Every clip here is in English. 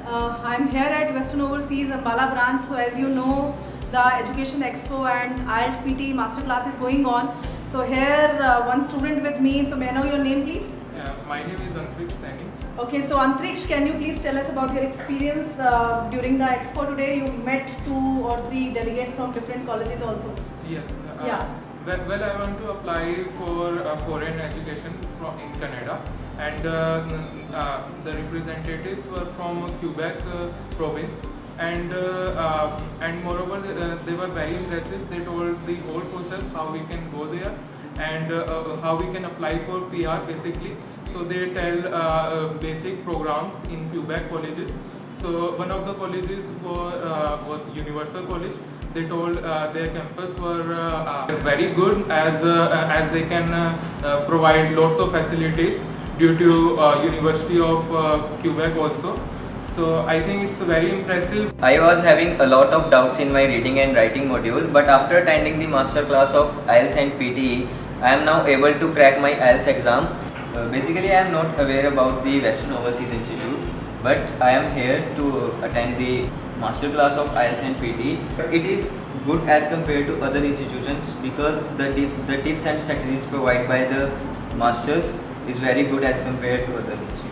I'm here at Western Overseas Ambala branch. So as you know, the Education Expo and IELTS PTE Masterclass is going on. So here one student with me. So may I know your name, please? My name is Amritsar. Okay, so Antriksh, can you please tell us about your experience during the expo today? You met 2 or 3 delegates from different colleges also. Yes. Yeah. Well, I want to apply for foreign education in Canada, and the representatives were from Quebec province, and moreover they were very impressive. They told the whole process, how we can go there, and how we can apply for PR basically. So they tell basic programs in Quebec colleges. So one of the colleges was Universal College. They told their campus were very good as they can provide lots of facilities due to University of Quebec also. So I think it's very impressive. I was having a lot of doubts in my reading and writing module, but after attending the master class of IELTS and PTE, I am now able to crack my IELTS exam. Basically, I am not aware about the Western Overseas Institute, but I am here to attend the master class of IELTS and PTE. It is good as compared to other institutions because the tips and strategies provided by the masters is very good as compared to other institutions.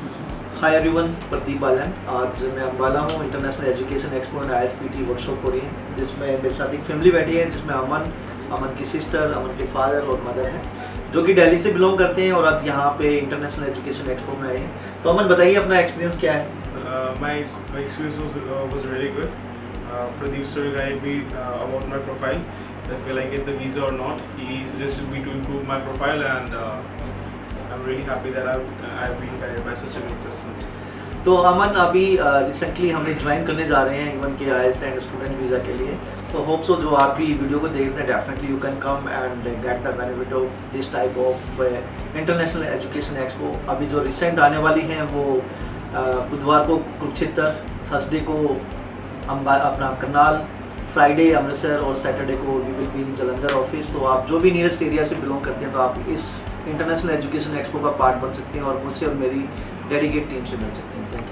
Hi everyone, Pradeep Balan. आज मैं अम्बाला हूँ। International education expo and IELTS PTE workshop हो रही है, जिसमें मेरे साथ एक फैमिली बैठी है, जिसमें अमन की सिस्टर, अमन के फादर और मदर हैं, जो कि दिल्ली से बिलोंग करते हैं और आज यहाँ पे इंटरनेशनल एजुकेशन एक्सपो में आए हैं। तो अमन बताइए अपना एक्सपीरियंस क्या है? My experience was really good. Pradeep sir guided me about my profile, that will I get the visa or not. He suggested me to improve my profile, and I'm really happy that I've been guided by such a good person. तो अमन अभी recently हमें join करने जा रहे हैं even के IELTS and student visa के लिए। तो होप सो जो आप भी वीडियो को देख रहे हैं, definitely you can come and get the benefit of this type of international education expo. अभी जो रिसेंट आने वाली हैं वो बुधवार को कुरुक्षेत्र, थर्सडे को अपना करनाल, फ्राइडे अमृतसर और सैटरडे को we will be in Jalandhar office. तो आप जो भी नियरेस्ट एरिया से बिलोंग करते हैं तो आप इस इंटरनेशनल एजुकेशन एक्सपो का पार्ट बन सकते हैं और मुझसे और मेरी डेलीगेट टीम से मिल सकते हैं। Thank you.